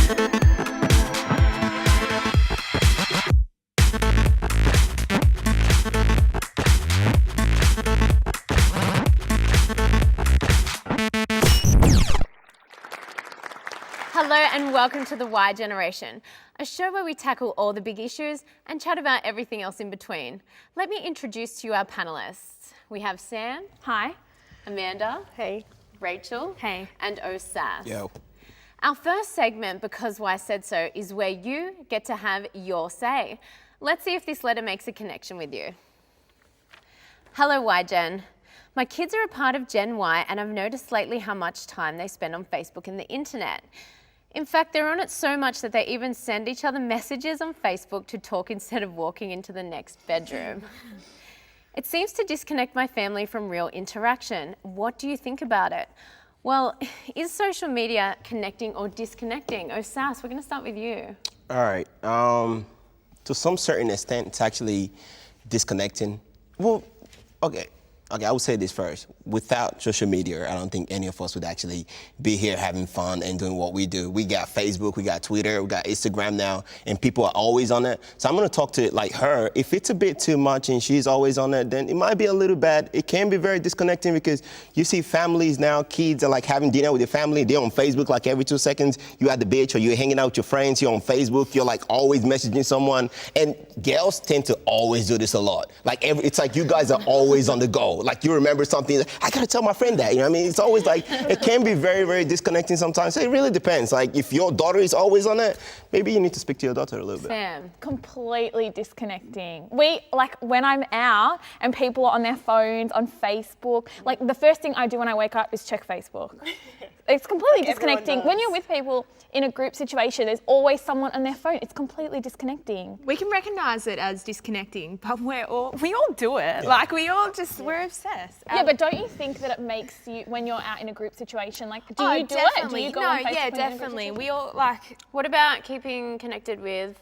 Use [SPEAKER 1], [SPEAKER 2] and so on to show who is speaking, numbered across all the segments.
[SPEAKER 1] Hello and welcome to The Y Generation, a show where we tackle all the big issues and chat about everything else in between. Let me introduce to you our panellists. We have Sam.
[SPEAKER 2] Hi.
[SPEAKER 1] Amanda.
[SPEAKER 3] Hey.
[SPEAKER 1] Rachel.
[SPEAKER 2] Hey.
[SPEAKER 1] And Osas.
[SPEAKER 4] Yo.
[SPEAKER 1] Our first segment, Because Why Said So, is where you get to have your say. Let's see if this letter makes a connection with you. Hello, Y Gen. My kids are a part of Gen Y and I've noticed lately how much time they spend on Facebook and the internet. In fact, they're on it so much that they even send each other messages on Facebook to talk instead of walking into the next bedroom. It seems to disconnect my family from real interaction. What do you think about it? Well, is social media connecting or disconnecting? Osas, we're going to start with you.
[SPEAKER 4] All right. To some certain extent, it's actually disconnecting. Well, okay, I would say this first. Without social media, I don't think any of us would actually be here having fun and doing what we do. We got Facebook, we got Twitter, we got Instagram now, and people are always on it. So I'm gonna talk to like her. If it's a bit too much and she's always on it, then it might be a little bad. It can be very disconnecting because you see families now, kids are like having dinner with their family. They're on Facebook like every 2 seconds. You're at the beach or you're hanging out with your friends. You're on Facebook. You're like always messaging someone. And girls tend to always do this a lot. Like it's like you guys are always on the go. Like you remember something, I gotta tell my friend that, you know what I mean? It's always like, it can be very, very disconnecting sometimes. So it really depends. Like if your daughter is always on it, maybe you need to speak to your daughter a little bit.
[SPEAKER 1] Sam.
[SPEAKER 2] Completely disconnecting. When I'm out and people are on their phones, on Facebook, like the first thing I do when I wake up is check Facebook. It's completely disconnecting. When you're with people in a group situation, there's always someone on their phone. It's completely disconnecting.
[SPEAKER 3] We can recognise it as disconnecting, but we all do it. Yeah. Like we're obsessed.
[SPEAKER 2] Yeah, but don't you think that it makes you, when you're out in a group situation, like do you do it? Do you go on Facebook?
[SPEAKER 3] Yeah, definitely. We all like.
[SPEAKER 1] What about keeping connected with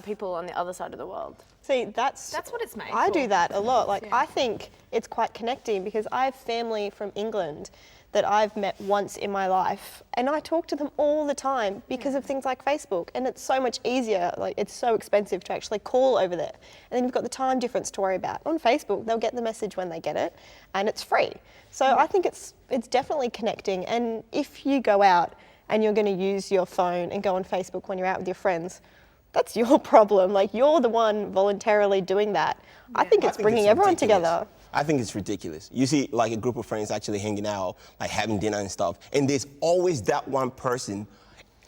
[SPEAKER 1] people on the other side of the world?
[SPEAKER 5] See, that's
[SPEAKER 3] what it's made
[SPEAKER 5] I
[SPEAKER 3] for.
[SPEAKER 5] do that a lot. Like, I think it's quite connecting because I have family from England that I've met once in my life and I talk to them all the time because of things like Facebook, and it's so much easier. Like, it's so expensive to actually call over there. And then you've got the time difference to worry about. On Facebook, they'll get the message when they get it and it's free. So I think it's definitely connecting. And if you go out and you're going to use your phone and go on Facebook when you're out with your friends, that's your problem. Like, you're the one voluntarily doing that. Yeah. I think it's bringing everyone together.
[SPEAKER 4] I think it's ridiculous. You see like a group of friends actually hanging out, like having dinner and stuff, and there's always that one person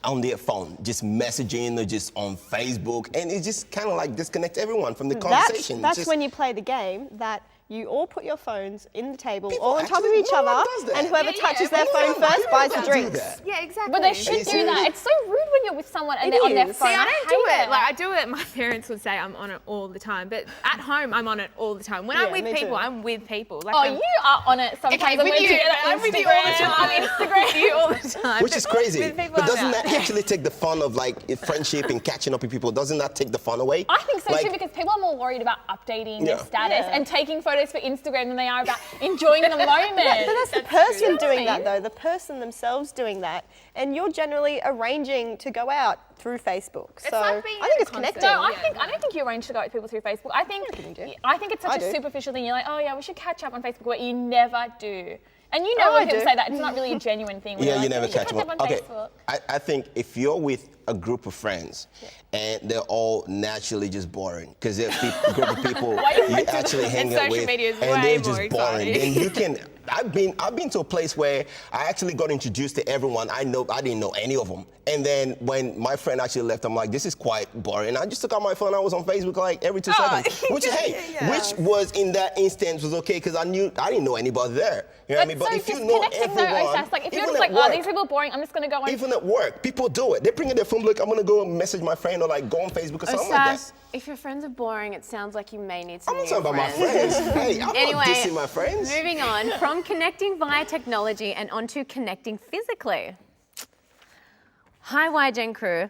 [SPEAKER 4] on their phone, just messaging or just on Facebook, and it just kind of like disconnects everyone from the conversation.
[SPEAKER 5] That's when you play the game that you all put your phones in the table, all on top of each other, and whoever touches their phone first buys the drinks.
[SPEAKER 3] Yeah, exactly.
[SPEAKER 2] But they should do that. It's so rude when you're with someone and they're on their phone.
[SPEAKER 3] See, I don't do it. Like, I do it. My parents would say I'm on it all the time, but at home I'm on it all the time. When I'm with people, I'm with people. Like,
[SPEAKER 2] you are on it sometimes.
[SPEAKER 3] Okay, with you. I'm with you all the time.
[SPEAKER 2] On Instagram.
[SPEAKER 3] With you all the time.
[SPEAKER 4] Which is crazy. But doesn't that actually take the fun of like friendship and catching up with people? Doesn't that take the fun away?
[SPEAKER 2] I think so too, because people are more worried about updating their status and taking photos for Instagram than they are about enjoying the moment.
[SPEAKER 5] But that's the person doing that though, the person themselves doing that. And you're generally arranging to go out through Facebook. So I think it's connecting.
[SPEAKER 2] No, I don't think you arrange to go out with people through Facebook. I think it's such a superficial thing. You're like, oh yeah, we should catch up on Facebook, but you never do. And you know when people say that, it's not really a genuine thing.
[SPEAKER 4] Yeah,
[SPEAKER 2] like,
[SPEAKER 4] you never catch
[SPEAKER 2] up
[SPEAKER 4] up.
[SPEAKER 2] on
[SPEAKER 4] Okay,
[SPEAKER 2] Facebook.
[SPEAKER 4] I think if you're with a group of friends and they're all naturally just boring because they're a group of people you actually hang out with and they're just boring, then you can. I've been to a place where I actually got introduced to everyone. I didn't know any of them. And then when my friend actually left, I'm like, this is quite boring. I just took out my phone. I was on Facebook like every 2 seconds, which which was in that instance was okay because I didn't know anybody there. You know what I mean? But if you know everyone,
[SPEAKER 2] like if you're just like, oh, these people are boring, I'm just gonna go on.
[SPEAKER 4] Even at work, people do it. They bring in their phone, like I'm gonna go message my friend or like go on Facebook or something like that.
[SPEAKER 1] If your friends are boring, it sounds like you may need some
[SPEAKER 4] I'm not talking about my friends. Hey, I'm not dissing my friends.
[SPEAKER 1] Moving on from connecting via technology and onto connecting physically. Hi, YGen crew.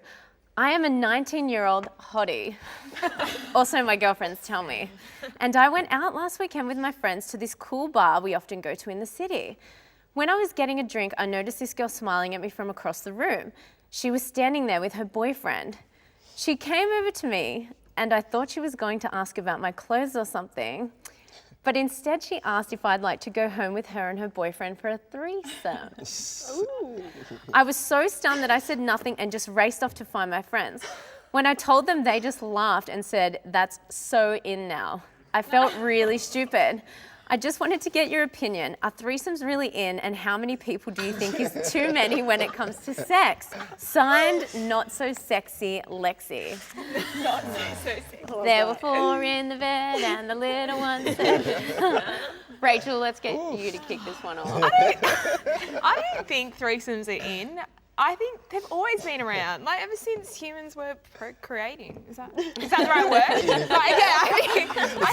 [SPEAKER 1] I am a 19-year-old hottie. Also, my girlfriends tell me. And I went out last weekend with my friends to this cool bar we often go to in the city. When I was getting a drink, I noticed this girl smiling at me from across the room. She was standing there with her boyfriend. She came over to me and I thought she was going to ask about my clothes or something, but instead she asked if I'd like to go home with her and her boyfriend for a threesome. I was so stunned that I said nothing and just raced off to find my friends. When I told them, they just laughed and said, "That's so in now." I felt really stupid. I just wanted to get your opinion. Are threesomes really in, and how many people do you think is too many when it comes to sex? Signed, Not So Sexy Lexi.
[SPEAKER 3] Not so sexy.
[SPEAKER 1] There were 4 in the bed and the little one said. Rachel, let's get you to kick this one off.
[SPEAKER 3] I don't think threesomes are in. I think they've always been around, like ever since humans were procreating. Is that the right word?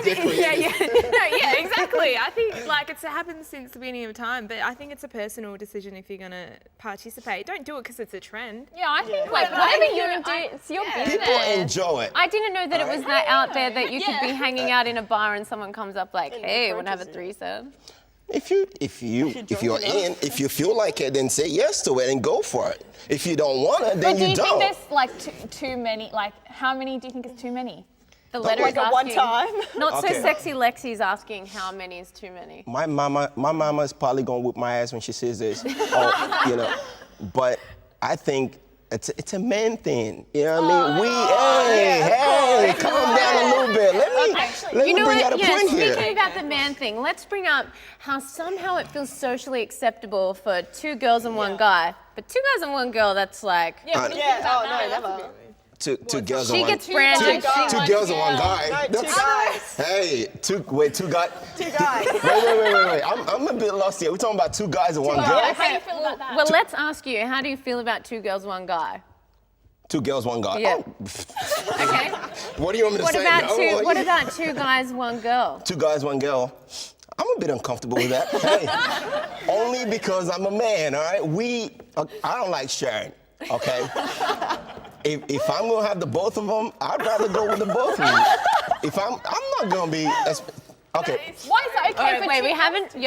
[SPEAKER 3] Yeah, exactly. I think like it's happened since the beginning of time, but I think it's a personal decision if you're gonna participate. Don't do it because it's a trend.
[SPEAKER 2] Yeah, I think like whatever you want to do, it's your business.
[SPEAKER 4] People enjoy it.
[SPEAKER 1] I didn't know that it was that out there that you could be hanging out in a bar and someone comes up like, "Hey, want to have a threesome?"
[SPEAKER 4] If you feel like it, then say yes to it and go for it. If you don't want it, then
[SPEAKER 2] But do you
[SPEAKER 4] don't.
[SPEAKER 2] think there's like too many? Like, how many do you think is too many?
[SPEAKER 1] The letter is
[SPEAKER 5] Like at one
[SPEAKER 1] asking.
[SPEAKER 5] time.
[SPEAKER 1] Not so
[SPEAKER 4] Okay.
[SPEAKER 1] sexy Lexi's asking how many is too many.
[SPEAKER 4] My mama is probably gonna whip my ass when she says this, or, But I think it's a man thing. You know what I mean? Hey, calm down a little bit. Let me bring out a point here.
[SPEAKER 1] Speaking about the man thing, let's bring up how somehow it feels socially acceptable for 2 girls and 1 guy, but 2 guys and 1 girl, that's like.
[SPEAKER 5] Never.
[SPEAKER 4] Two girls
[SPEAKER 1] She
[SPEAKER 4] and one.
[SPEAKER 1] gets branded.
[SPEAKER 4] Two girls and 1 guy.
[SPEAKER 5] No, 2 guys.
[SPEAKER 4] Hey, 2 guys.
[SPEAKER 5] 2 guys.
[SPEAKER 4] Wait. I'm a bit lost here. We're talking about 2 guys and 1 girl.
[SPEAKER 2] How do you feel about that?
[SPEAKER 1] Well, let's ask you, how do you feel about 2 girls, 1 guy?
[SPEAKER 4] 2 girls, 1 guy.
[SPEAKER 1] Yeah.
[SPEAKER 4] Oh,
[SPEAKER 1] Okay.
[SPEAKER 4] what do you want me to
[SPEAKER 1] What
[SPEAKER 4] say?
[SPEAKER 1] about
[SPEAKER 4] No?
[SPEAKER 1] what about 2 guys, 1 girl?
[SPEAKER 4] 2 guys, 1 girl. I'm a bit uncomfortable with that. Hey, only because I'm a man, all right? I don't like sharing, okay? If I'm gonna have the both of them, I'd rather go with the both of them. If I'm not gonna be, okay.
[SPEAKER 2] Why is it okay for
[SPEAKER 1] Wait,
[SPEAKER 2] two?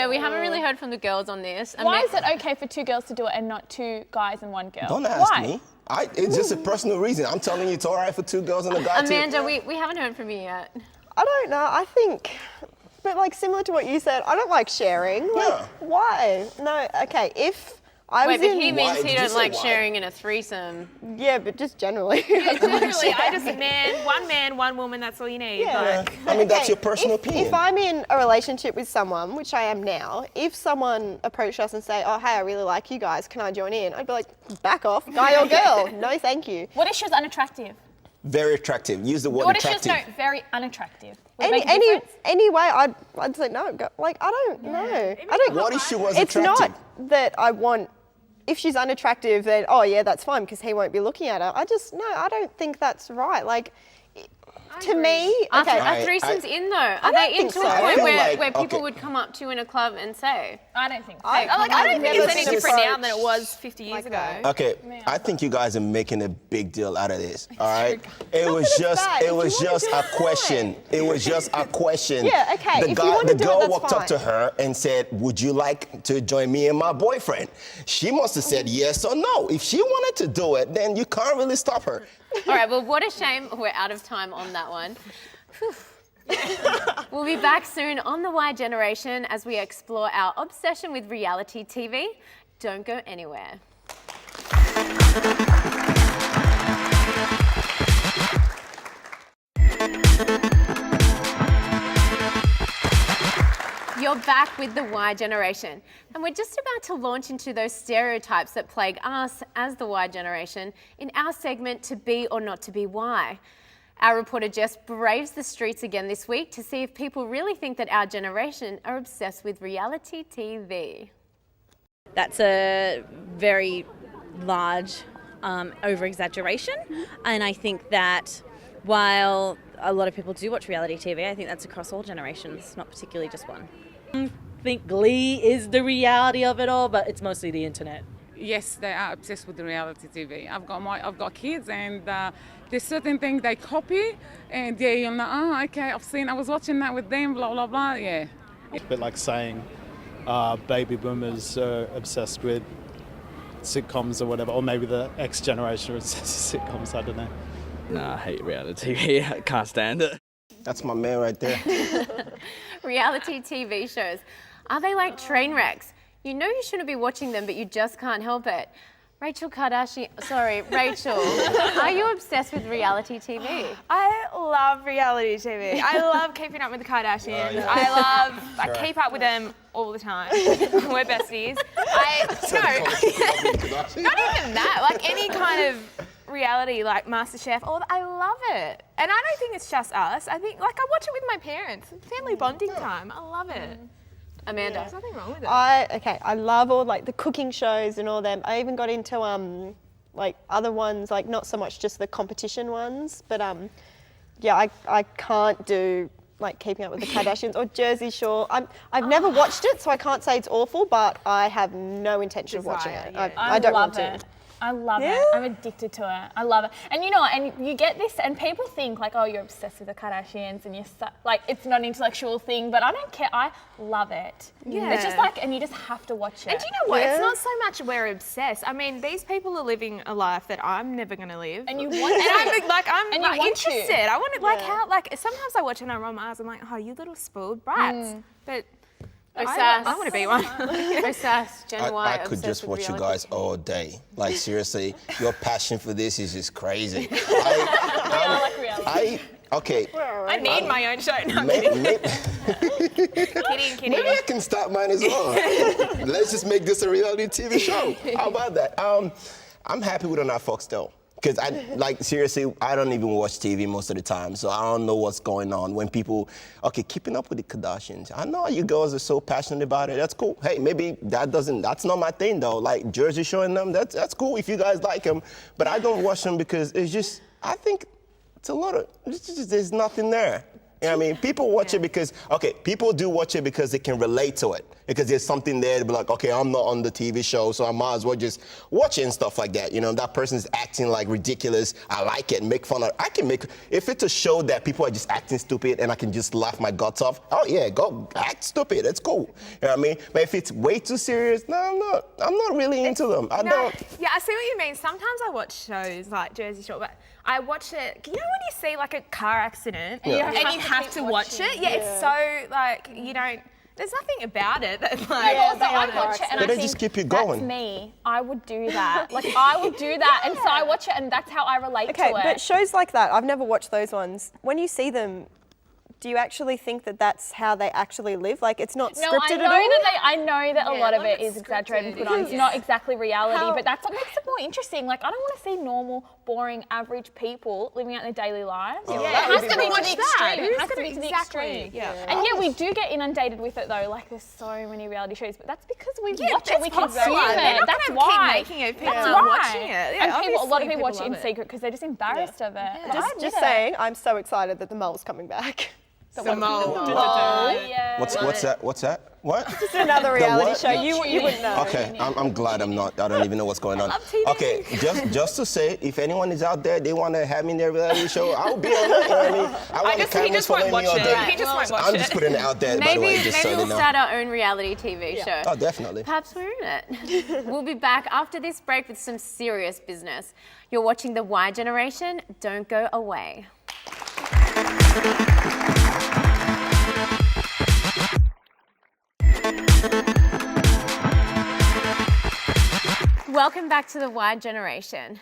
[SPEAKER 1] we haven't really heard from the girls on this.
[SPEAKER 2] Why is it okay for 2 girls to do it and not 2 guys and 1 girl?
[SPEAKER 4] Don't ask
[SPEAKER 2] Why?
[SPEAKER 4] me. It's just a personal reason. I'm telling you, it's all right for 2 girls and a guy
[SPEAKER 1] Amanda,
[SPEAKER 4] too.
[SPEAKER 1] we haven't heard from you yet.
[SPEAKER 5] I don't know. I think, but like similar to what you said, I don't like sharing. Like,
[SPEAKER 4] Yeah.
[SPEAKER 5] why? No. Okay. If I was
[SPEAKER 1] Wait, but
[SPEAKER 5] in,
[SPEAKER 1] he
[SPEAKER 4] Why?
[SPEAKER 1] means
[SPEAKER 4] Did
[SPEAKER 1] he
[SPEAKER 4] you
[SPEAKER 1] don't
[SPEAKER 4] say
[SPEAKER 1] like
[SPEAKER 4] why?
[SPEAKER 1] sharing in a threesome.
[SPEAKER 5] yeah, but just generally.
[SPEAKER 3] Literally, one man, one woman. That's all you need.
[SPEAKER 5] Yeah.
[SPEAKER 3] Like,
[SPEAKER 4] I mean, that's
[SPEAKER 5] Okay,
[SPEAKER 4] your personal opinion.
[SPEAKER 5] If I'm in a relationship with someone, which I am now, if someone approached us and say, "Oh, hey, I really like you guys, can I join in?" I'd be like, "Back off, guy or girl? No, thank you."
[SPEAKER 2] What if she was unattractive?
[SPEAKER 4] Very attractive. Use the word
[SPEAKER 2] What if she was
[SPEAKER 4] attractive.
[SPEAKER 2] very unattractive? Would it make a
[SPEAKER 5] Any
[SPEAKER 2] difference?
[SPEAKER 5] way, I'd say no. Go, like I don't know. I don't.
[SPEAKER 4] What if she was
[SPEAKER 5] It's
[SPEAKER 4] attractive?
[SPEAKER 5] not that I want. If she's unattractive, then oh yeah, that's fine because he won't be looking at her. I don't think that's right. Like, to me,
[SPEAKER 1] Are
[SPEAKER 5] okay.
[SPEAKER 1] threesomes in though? Are
[SPEAKER 5] don't
[SPEAKER 1] they in
[SPEAKER 5] think
[SPEAKER 1] to
[SPEAKER 5] so.
[SPEAKER 1] a
[SPEAKER 5] I
[SPEAKER 1] point
[SPEAKER 4] feel
[SPEAKER 1] where,
[SPEAKER 4] like-
[SPEAKER 1] where people
[SPEAKER 4] okay.
[SPEAKER 1] would come up to you in a club and say,
[SPEAKER 2] I don't think so.
[SPEAKER 3] I don't think
[SPEAKER 5] never
[SPEAKER 3] it's any
[SPEAKER 5] been
[SPEAKER 3] different now
[SPEAKER 5] approached
[SPEAKER 3] than it was 50 years
[SPEAKER 5] like
[SPEAKER 3] ago.
[SPEAKER 5] that.
[SPEAKER 4] Okay, I think you guys are making a big deal out of this. All right, it was
[SPEAKER 5] it's
[SPEAKER 4] just
[SPEAKER 5] bad.
[SPEAKER 4] it
[SPEAKER 5] If you
[SPEAKER 4] was
[SPEAKER 5] wanna
[SPEAKER 4] just
[SPEAKER 5] do
[SPEAKER 4] a
[SPEAKER 5] it,
[SPEAKER 4] question. It was just a question.
[SPEAKER 5] Yeah, okay,
[SPEAKER 4] The
[SPEAKER 5] if you wanna
[SPEAKER 4] the
[SPEAKER 5] do it,
[SPEAKER 4] girl
[SPEAKER 5] that's
[SPEAKER 4] walked up to
[SPEAKER 5] fine.
[SPEAKER 4] her and said, "Would you like to join me and my boyfriend?" She must have said yes or no. If she wanted to do it, then you can't really stop her.
[SPEAKER 1] all right, well, what a shame we're out of time on that one. Whew. We'll be back soon on the Y Generation as we explore our obsession with reality TV. Don't go anywhere. You're back with the Y Generation, and we're just about to launch into those stereotypes that plague us as the Y Generation in our segment To Be or Not to Be Y. Our reporter Jess braves the streets again this week to see if people really think that our generation are obsessed with reality TV.
[SPEAKER 6] That's a very large over-exaggeration, and I think that while a lot of people do watch reality TV, I think that's across all generations, not particularly just one.
[SPEAKER 7] I think Glee is the reality of it all, but it's mostly the internet.
[SPEAKER 8] Yes, they are obsessed with the reality TV. I've got kids, and there's certain things they copy, and you're like, oh, okay, I was watching that with them, blah blah blah. Yeah.
[SPEAKER 9] It's a bit like saying baby boomers are obsessed with sitcoms or whatever, or maybe the X generation of sitcoms, I don't know.
[SPEAKER 10] Nah, I hate reality TV. I can't stand it.
[SPEAKER 4] That's my man right there.
[SPEAKER 1] Reality TV shows. Are they like train wrecks? You know you shouldn't be watching them, but you just can't help it. Rachel, are you obsessed with reality TV?
[SPEAKER 3] I love reality TV. I love keeping up with the Kardashians. I keep up with them all the time. We're besties. Not even that. Like any kind of reality, like MasterChef. I love it, and I don't think it's just us. I think I watch it with my parents. Family bonding time. I love it.
[SPEAKER 1] Amanda.
[SPEAKER 3] There's nothing wrong with it.
[SPEAKER 5] I love all the cooking shows and all them. I even got into other ones, not so much just the competition ones, but I can't do Keeping Up with the Kardashians or Jersey Shore. I've never watched it, so I can't say it's awful, but I have no intention of watching it.
[SPEAKER 3] Yeah.
[SPEAKER 5] I don't want
[SPEAKER 2] it.
[SPEAKER 5] to.
[SPEAKER 2] I love it. I'm addicted to it. I love it. And you know, and you get this, and people think oh, you're obsessed with the Kardashians, and you're it's not an intellectual thing, but I don't care. I love it.
[SPEAKER 3] Yeah.
[SPEAKER 2] It's just and you just have to watch it.
[SPEAKER 3] And do you know what? It's not so much we're obsessed. I mean, these people are living a life that I'm never going to live.
[SPEAKER 2] And you want to.
[SPEAKER 3] And I'm interested.
[SPEAKER 2] To.
[SPEAKER 3] I want to, sometimes I watch it and I roll my eyes. I'm like, oh, you little spoiled brats. But I want to be one.
[SPEAKER 1] Gen Y.
[SPEAKER 4] I could just watch you guys all day. Seriously, your passion for this is just crazy.
[SPEAKER 3] I need my own show. No, kidding.
[SPEAKER 4] Maybe I can start mine as well. Let's just make this a reality TV show. How about that? I'm happy we don't have Foxtel. Because seriously, I don't even watch TV most of the time, so I don't know what's going on when people, Keeping Up with the Kardashians. I know you girls are so passionate about it. That's cool. Hey, maybe that's not my thing though. Jersey showing them, that's cool if you guys like them. But I don't watch them because it's just, I think it's there's nothing there. You know what I mean? People watch it because, people do watch it because they can relate to it. Because there's something there to be I'm not on the TV show, so I might as well just watch it and stuff like that. You know, that person's acting ridiculous. I like it, make fun of it. If it's a show that people are just acting stupid and I can just laugh my guts off, oh yeah, go act stupid, it's cool. You know what I mean? But if it's way too serious, no, I'm not really into them. I don't.
[SPEAKER 3] Yeah, I see what you mean. Sometimes I watch shows like Jersey Shore, but I watch it, you know when you see a car accident and you have to watch it? Yeah, it's so you don't, there's nothing about it that
[SPEAKER 2] I watch it and I think
[SPEAKER 4] just keep you going.
[SPEAKER 2] That's me. I would do that. I would do that, and so I watch it, and that's how I relate to it.
[SPEAKER 5] Okay, but shows like that, I've never watched those ones. When you see them, do you actually think that that's how they actually live? It's not scripted at all?
[SPEAKER 2] I know that a lot of it is exaggerated and put on. It's not exactly reality, but that's what makes it more interesting. I don't want to see normal, boring, average people living out their daily lives.
[SPEAKER 3] Yeah,
[SPEAKER 2] it has to be to the extreme. It has to be to the extreme.
[SPEAKER 3] Yeah.
[SPEAKER 2] And we do get inundated with it though. There's so many reality shows, but that's because we watch it, we consume it. That's why.
[SPEAKER 3] Keep making it. People are watching it. Yeah,
[SPEAKER 2] and a lot of people watch it in secret because they're just embarrassed of it.
[SPEAKER 5] Yeah. Just saying, I'm so excited that the mole's coming back.
[SPEAKER 3] The mole.
[SPEAKER 2] Yeah.
[SPEAKER 4] What's that? What?
[SPEAKER 5] Just another reality show. You wouldn't know.
[SPEAKER 4] Okay, I'm glad I'm not. I don't even know what's going on. Okay, just to say, if anyone is out there, they want to have me in their reality show, I'll be on it. You know what I mean? I want the cameras following me all day.
[SPEAKER 3] He just won't watch it.
[SPEAKER 4] I'm just putting it out there, by the way, just so
[SPEAKER 1] Maybe
[SPEAKER 4] you
[SPEAKER 1] we'll
[SPEAKER 4] know.
[SPEAKER 1] start our own reality TV show.
[SPEAKER 4] Oh, definitely.
[SPEAKER 1] Perhaps we're in it. We'll be back after this break with some serious business. You're watching The Y Generation. Don't go away. Welcome back to The Y Generation.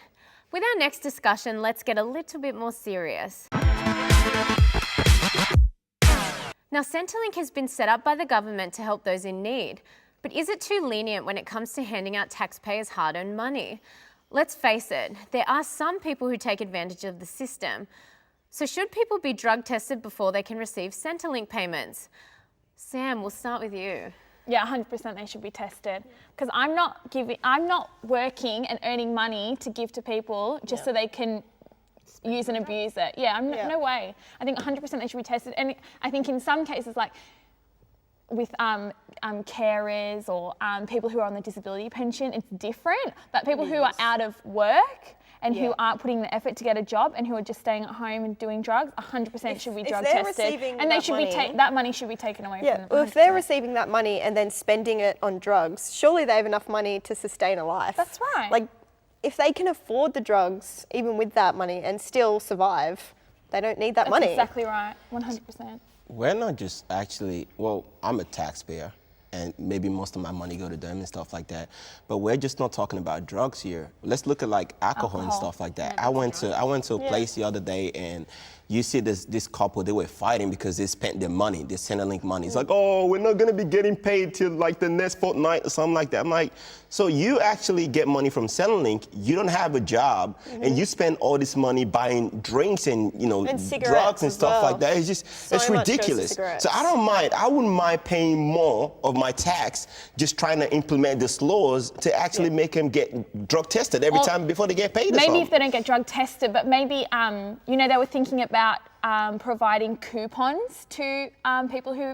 [SPEAKER 1] With our next discussion, let's get a little bit more serious. Now, Centrelink has been set up by the government to help those in need, but is it too lenient when it comes to handing out taxpayers' hard-earned money? Let's face it, there are some people who take advantage of the system. So should people be drug tested before they can receive Centrelink payments? Sam, we'll start with you.
[SPEAKER 2] Yeah, 100% they should be tested. Because I'm not working and earning money to give to people just so they can use and abuse it. Yeah, no way. I think 100% they should be tested. And I think in some cases, with carers or people who are on the disability pension, it's different. But people who are out of work and who aren't putting the effort to get a job and who are just staying at home and doing drugs, 100% should be drug
[SPEAKER 5] they're
[SPEAKER 2] tested.
[SPEAKER 5] receiving
[SPEAKER 2] And they
[SPEAKER 5] that
[SPEAKER 2] should be
[SPEAKER 5] money-
[SPEAKER 2] that money should be taken away from them.
[SPEAKER 5] Well, if they're
[SPEAKER 2] 100%.
[SPEAKER 5] receiving that money and then spending it on drugs, surely they have enough money to sustain a life.
[SPEAKER 2] That's right.
[SPEAKER 5] Like, if they can afford the drugs, even with that money, and still survive, they don't need that
[SPEAKER 2] That's
[SPEAKER 5] money.
[SPEAKER 2] exactly right, 100%.
[SPEAKER 4] We're not just actually, well, I'm a taxpayer and maybe most of my money go to them and stuff like that. But we're just not talking about drugs here. Let's look at like alcohol and stuff like that. I went to a place the other day and you see this couple, they were fighting because they spent their money, their Centrelink money. It's like, oh, we're not gonna be getting paid till like the next fortnight or something like that. I'm like, so you actually get money from Centrelink, you don't have a job, and you spend all this money buying drinks and drugs and stuff like that. It's just, it's ridiculous. So I wouldn't mind paying more of my tax just trying to implement these laws to actually make them get drug tested every time before they get paid or
[SPEAKER 2] Maybe
[SPEAKER 4] something.
[SPEAKER 2] if they don't get drug tested, but maybe, they were thinking about providing coupons to people who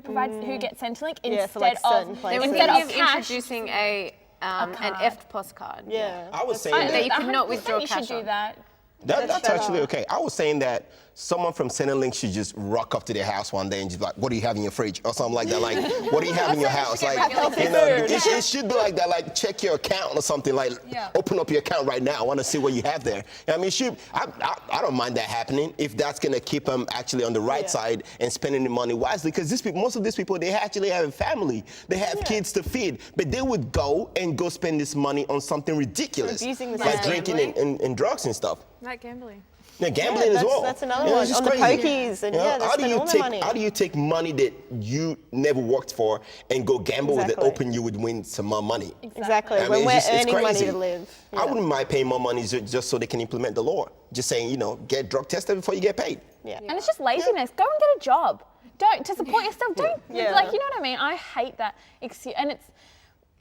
[SPEAKER 2] get Centrelink instead of
[SPEAKER 1] They were
[SPEAKER 2] instead
[SPEAKER 1] thinking
[SPEAKER 2] of
[SPEAKER 1] of
[SPEAKER 2] cash.
[SPEAKER 1] introducing an EFTPOS card.
[SPEAKER 4] I was saying
[SPEAKER 1] that you could not
[SPEAKER 2] 100%
[SPEAKER 1] withdraw
[SPEAKER 2] you
[SPEAKER 1] cash
[SPEAKER 2] should do
[SPEAKER 1] on.
[SPEAKER 2] that.
[SPEAKER 4] That's actually okay. I was saying that someone from Centrelink should just rock up to their house one day and just be like, what do you have in your fridge? Or something like that. Like, what do you have in your house? Like, it should be like that. Like, check your account or something. Like, open up your account right now. I want to see what you have there. I mean, I don't mind that happening if that's going to keep them actually on the right side and spending the money wisely. Because most of these people, they actually have a family. They have kids to feed. But they would go spend this money on something ridiculous. Like drinking and drugs and stuff.
[SPEAKER 3] Like gambling.
[SPEAKER 4] Yeah, gambling as well.
[SPEAKER 5] That's another one. On the pokies and they spend all their money.
[SPEAKER 4] How do you take money that you never worked for and go gamble with it, hoping you would win some more money?
[SPEAKER 5] Exactly.
[SPEAKER 4] I mean,
[SPEAKER 5] When we're
[SPEAKER 4] it's
[SPEAKER 5] earning money
[SPEAKER 4] crazy.
[SPEAKER 5] to live.
[SPEAKER 4] I wouldn't mind paying more money just so they can implement the law. Just saying, get drug tested before you get paid.
[SPEAKER 5] Yeah.
[SPEAKER 2] And it's just laziness. Go and get a job. Don't to support yourself. Don't like, you know what I mean? I hate that excuse, and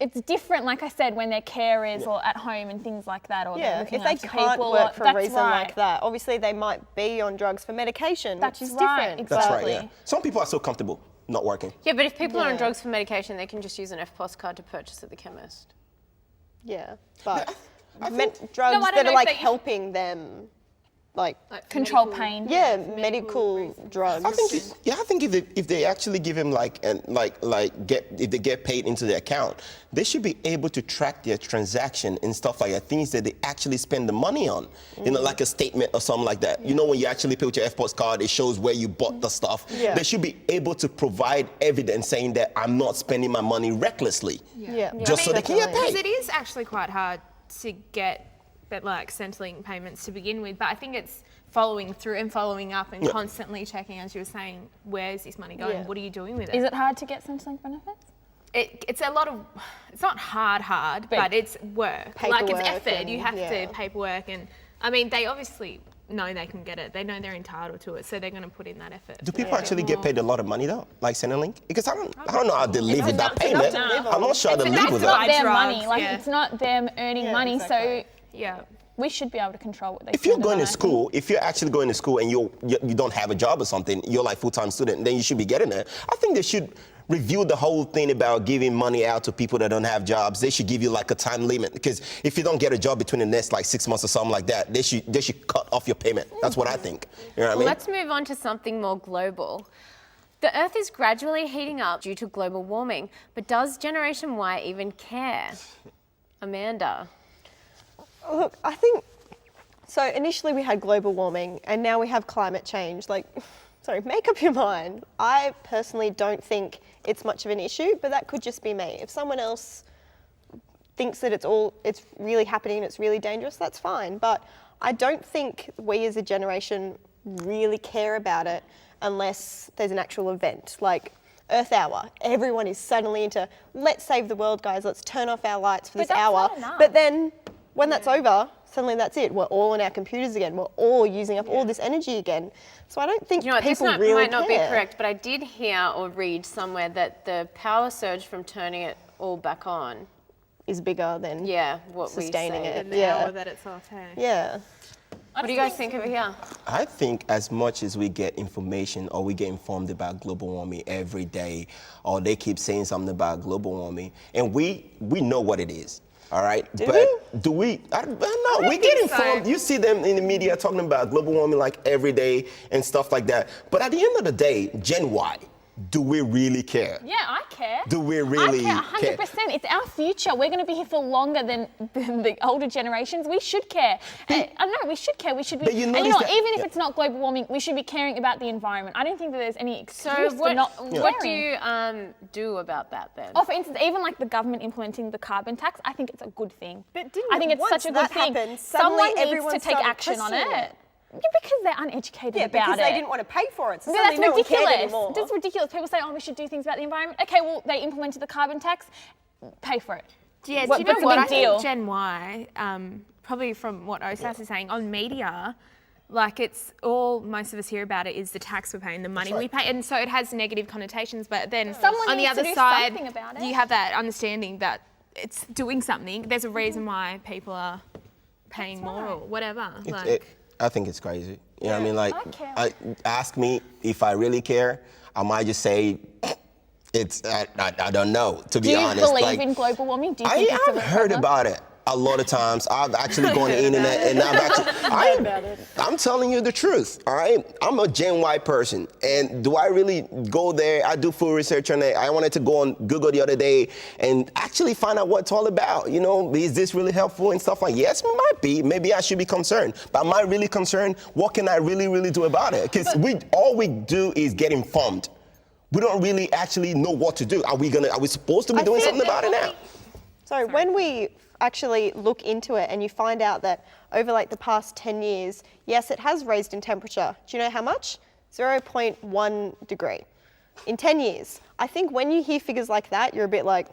[SPEAKER 2] it's different, like I said, when they're carers or at home and things like that, or they're looking
[SPEAKER 5] if they
[SPEAKER 2] after
[SPEAKER 5] can't
[SPEAKER 2] people,
[SPEAKER 5] work for a
[SPEAKER 2] that's
[SPEAKER 5] reason
[SPEAKER 2] right.
[SPEAKER 5] like that, obviously they might be on drugs for medication,
[SPEAKER 2] That's
[SPEAKER 5] which is
[SPEAKER 2] right,
[SPEAKER 5] different.
[SPEAKER 4] That's
[SPEAKER 2] exactly.
[SPEAKER 4] right, yeah. Some people are so comfortable not working.
[SPEAKER 1] Yeah, but if people are on drugs for medication, they can just use an EFTPOS card to purchase at the chemist.
[SPEAKER 5] Yeah, but drugs
[SPEAKER 2] No, I don't
[SPEAKER 5] that
[SPEAKER 2] know
[SPEAKER 5] are
[SPEAKER 2] if
[SPEAKER 5] like
[SPEAKER 2] they-
[SPEAKER 5] helping them, like
[SPEAKER 2] Control pain.
[SPEAKER 5] medical drugs.
[SPEAKER 4] I think if they actually give him if they get paid into their account, they should be able to track their transaction and stuff like that, things that they actually spend the money on. Like a statement or something like that. When you actually pay with your EFTPOS card, it shows where you bought the stuff.
[SPEAKER 5] Yeah.
[SPEAKER 4] They should be able to provide evidence saying that I'm not spending my money recklessly. Just so they can get
[SPEAKER 3] Because
[SPEAKER 4] paid.
[SPEAKER 3] it is actually quite hard to get Centrelink payments to begin with, but I think it's following through and following up and constantly checking, as you were saying, where's this money going? What are you doing with it?
[SPEAKER 2] Is it hard to get Centrelink benefits?
[SPEAKER 3] It's a lot of, it's not hard, but it's work. Like it's effort.
[SPEAKER 5] and-
[SPEAKER 3] You have to paperwork, and I mean, they obviously know they can get it. They know they're entitled to it, so they're going to put in that effort.
[SPEAKER 4] Do people actually get paid a lot of money though, like Centrelink? Because I don't know how they live with that payment. I'm not sure how they live with
[SPEAKER 2] It's not
[SPEAKER 4] that.
[SPEAKER 2] their
[SPEAKER 3] drugs,
[SPEAKER 2] money. Like it's not them earning money.
[SPEAKER 5] exactly.
[SPEAKER 2] So we should be able to control what they.
[SPEAKER 4] If you're
[SPEAKER 2] spend
[SPEAKER 4] going
[SPEAKER 2] on,
[SPEAKER 4] to
[SPEAKER 2] I
[SPEAKER 4] school, if you're actually going to school and you don't have a job or something, you're like full-time student, then you should be getting it. I think they should review the whole thing about giving money out to people that don't have jobs. They should give you like a time limit, because if you don't get a job between the next like 6 months or something like that, they should cut off your payment. That's what I think. You know what I mean?
[SPEAKER 1] Let's move on to something more global. The Earth is gradually heating up due to global warming, but does Generation Y even care? Amanda.
[SPEAKER 5] Look, I think, so initially we had global warming and now we have climate change. Like, sorry, make up your mind. I personally don't think it's much of an issue, but that could just be me. If someone else thinks that it's really happening, it's really dangerous, that's fine. But I don't think we as a generation really care about it unless there's an actual event. Like Earth Hour, everyone is suddenly into, let's save the world, guys, let's turn off our lights for this
[SPEAKER 2] that's
[SPEAKER 5] hour.
[SPEAKER 2] not enough.
[SPEAKER 5] But then when that's over, suddenly that's it. We're all on our computers again. We're all using up all this energy again. So I don't think
[SPEAKER 1] This
[SPEAKER 5] people really
[SPEAKER 1] might not be
[SPEAKER 5] care.
[SPEAKER 1] correct, but I did hear or read somewhere that the power surge from turning it all back on
[SPEAKER 5] Is bigger than
[SPEAKER 1] what
[SPEAKER 5] sustaining
[SPEAKER 1] we say.
[SPEAKER 5] it.
[SPEAKER 3] The hour that it's off, hey?
[SPEAKER 5] Yeah.
[SPEAKER 1] What do you guys think over here?
[SPEAKER 4] I think as much as we get information or we get informed about global warming every day, or they keep saying something about global warming, and we know what it is. All right,
[SPEAKER 5] Do
[SPEAKER 4] but
[SPEAKER 5] we?
[SPEAKER 4] do we? I don't know. We get informed. You see them in the media talking about global warming like every day and stuff like that. But at the end of the day, Gen Y, do we really care?
[SPEAKER 2] Yeah, I care.
[SPEAKER 4] Do we really
[SPEAKER 2] I care 100%. It's our future. We're going to be here for longer than the older generations. We should care. I don't know, we should care. We should be.
[SPEAKER 4] But you
[SPEAKER 2] and you know
[SPEAKER 4] notice
[SPEAKER 2] what,
[SPEAKER 4] that-
[SPEAKER 2] even if
[SPEAKER 4] yeah.
[SPEAKER 2] it's not global warming, we should be caring about the environment. I don't think that there's any excuse
[SPEAKER 1] So
[SPEAKER 2] for not
[SPEAKER 1] what do
[SPEAKER 2] caring.
[SPEAKER 1] you do about that then?
[SPEAKER 2] Oh, for instance, even like the government implementing the carbon tax, I think it's a good thing.
[SPEAKER 5] But didn't
[SPEAKER 2] I think it's
[SPEAKER 5] once
[SPEAKER 2] such a good
[SPEAKER 5] that
[SPEAKER 2] thing.
[SPEAKER 5] happened,
[SPEAKER 2] Someone
[SPEAKER 5] suddenly
[SPEAKER 2] needs
[SPEAKER 5] everyone
[SPEAKER 2] to take
[SPEAKER 5] started
[SPEAKER 2] action on
[SPEAKER 5] questioning
[SPEAKER 2] it. Yeah, because they're uneducated
[SPEAKER 5] Yeah,
[SPEAKER 2] about
[SPEAKER 5] because
[SPEAKER 2] it.
[SPEAKER 5] they didn't want to pay for it. So
[SPEAKER 2] Yeah, that's
[SPEAKER 5] suddenly no one cared
[SPEAKER 2] ridiculous.
[SPEAKER 5] anymore.
[SPEAKER 2] That's ridiculous. People say, oh, we should do things about the environment. Okay, well, they implemented the carbon tax. Pay for it.
[SPEAKER 3] Yeah,
[SPEAKER 2] What-
[SPEAKER 3] do you know
[SPEAKER 2] what's a
[SPEAKER 3] what?
[SPEAKER 2] big
[SPEAKER 3] I
[SPEAKER 2] deal?
[SPEAKER 3] think Gen Y, probably from what Osas is saying, on media, like it's all most of us hear about it is the tax we're paying, the money we pay, and so it has negative connotations. But then
[SPEAKER 2] Someone
[SPEAKER 3] on the
[SPEAKER 2] needs to
[SPEAKER 3] other
[SPEAKER 2] do
[SPEAKER 3] side,
[SPEAKER 2] something about it.
[SPEAKER 3] you have that understanding that it's doing something. There's a reason why people are paying more or whatever.
[SPEAKER 4] I think it's crazy. You know what I mean? Like,
[SPEAKER 2] I care.
[SPEAKER 4] ask me if I really care. I might just say, I don't know, to be
[SPEAKER 2] Do you
[SPEAKER 4] honest.
[SPEAKER 2] believe
[SPEAKER 4] Like,
[SPEAKER 2] in global warming? Do you think it's a
[SPEAKER 4] I've
[SPEAKER 2] real
[SPEAKER 4] heard
[SPEAKER 2] problem?
[SPEAKER 4] about it a lot of times. I've actually gone on the internet and I'm telling you the truth, all right? I'm a Gen Y person, and do I really go there? I do full research on it. I wanted to go on Google the other day and actually find out what it's all about. You know, is this really helpful and stuff like that? Yes, it might be. Maybe I should be concerned. But am I really concerned? What can I really do about it? Because all we do is get informed. We don't really actually know what to do. Are we supposed to be doing something about it now?
[SPEAKER 5] So when we actually look into it and you find out that over like the past 10 years, yes, it has raised in temperature. Do you know how much? 0.1 degree in 10 years. I think when you hear figures like that, you're a bit like,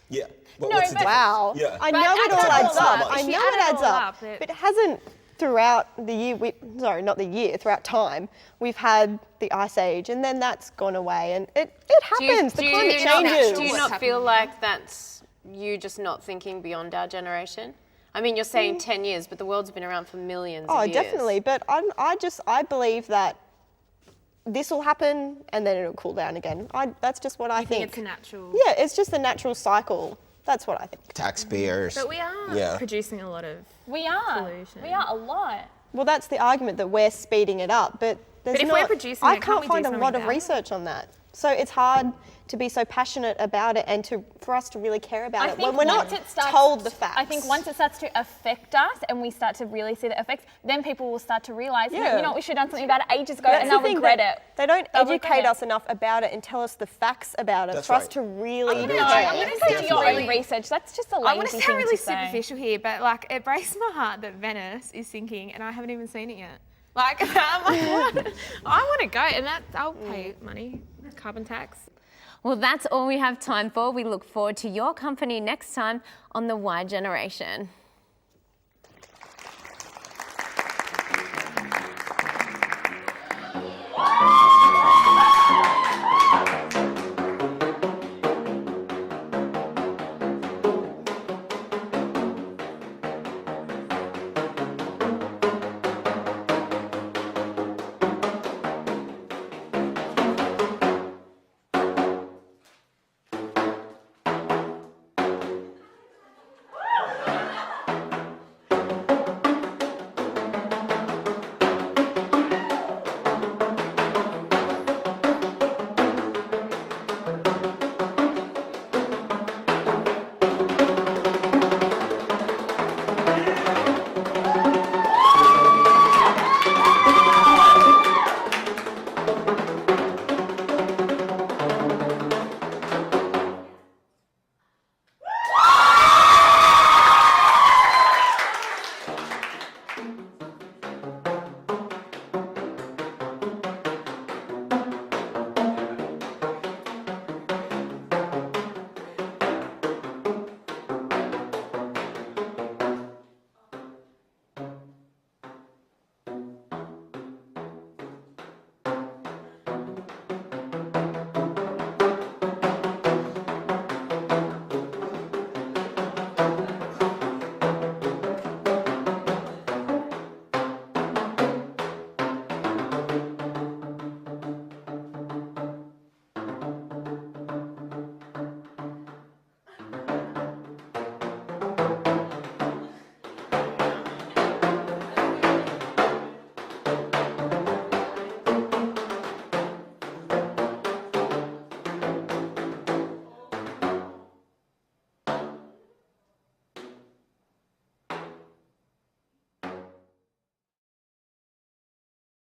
[SPEAKER 4] Yeah. But
[SPEAKER 2] No,
[SPEAKER 4] what's the
[SPEAKER 2] but-
[SPEAKER 4] difference?
[SPEAKER 5] wow.
[SPEAKER 4] Yeah.
[SPEAKER 5] I
[SPEAKER 3] But
[SPEAKER 5] know it
[SPEAKER 3] add
[SPEAKER 5] all
[SPEAKER 3] it
[SPEAKER 5] adds
[SPEAKER 3] all
[SPEAKER 5] up.
[SPEAKER 3] up.
[SPEAKER 5] I
[SPEAKER 3] If you
[SPEAKER 5] know
[SPEAKER 3] add
[SPEAKER 5] it
[SPEAKER 3] it
[SPEAKER 5] adds
[SPEAKER 3] all
[SPEAKER 5] up.
[SPEAKER 3] up,
[SPEAKER 5] But it hasn't throughout the year, throughout time, we've had the ice age and then that's gone away and it happens. The climate changes.
[SPEAKER 1] Do you not feel like that's you just not thinking beyond our generation? I mean, you're saying 10 years, but the world's been around for millions of years.
[SPEAKER 5] Oh, definitely. But I believe that this will happen and then it'll cool down again. That's just what I think.
[SPEAKER 3] it's a natural.
[SPEAKER 5] Yeah, it's just a natural cycle. That's what I think.
[SPEAKER 4] Taxpayers.
[SPEAKER 3] But we are
[SPEAKER 4] Yeah.
[SPEAKER 3] producing a lot of.
[SPEAKER 2] We are.
[SPEAKER 3] Pollution.
[SPEAKER 2] We are a lot.
[SPEAKER 5] Well, that's the argument that we're speeding it up, but there's
[SPEAKER 3] if
[SPEAKER 5] not.
[SPEAKER 3] we're producing
[SPEAKER 5] I
[SPEAKER 3] it, can't
[SPEAKER 5] can't
[SPEAKER 3] we
[SPEAKER 5] find
[SPEAKER 3] do
[SPEAKER 5] a
[SPEAKER 3] something
[SPEAKER 5] lot of
[SPEAKER 3] about it?
[SPEAKER 5] research on that. So it's hard to be so passionate about it and for us to really care about it when we're not told the facts.
[SPEAKER 2] I think once it starts to affect us and we start to really see the effects, then people will start to realise,
[SPEAKER 5] Yeah.
[SPEAKER 2] you know what, we should have done something about it ages ago,
[SPEAKER 5] That's
[SPEAKER 2] and
[SPEAKER 5] the
[SPEAKER 2] they'll
[SPEAKER 5] thing,
[SPEAKER 2] regret
[SPEAKER 5] that
[SPEAKER 2] it.
[SPEAKER 5] They don't
[SPEAKER 2] They'll regret
[SPEAKER 5] educate
[SPEAKER 2] it.
[SPEAKER 5] us enough about it and tell us the facts about it
[SPEAKER 4] That's
[SPEAKER 5] for us
[SPEAKER 4] right.
[SPEAKER 5] to really
[SPEAKER 2] No,
[SPEAKER 5] care.
[SPEAKER 2] I'm going to say do your own
[SPEAKER 3] Definitely.
[SPEAKER 2] research. That's just a
[SPEAKER 3] I
[SPEAKER 2] lazy
[SPEAKER 3] want to
[SPEAKER 2] thing
[SPEAKER 3] sound really
[SPEAKER 2] to say.
[SPEAKER 3] superficial here, but like it breaks my heart that Venice is sinking and I haven't even seen it yet. Like, I'm like, I want to go, and I'll pay money, carbon tax.
[SPEAKER 1] Well, that's all we have time for. We look forward to your company next time on The Y Generation.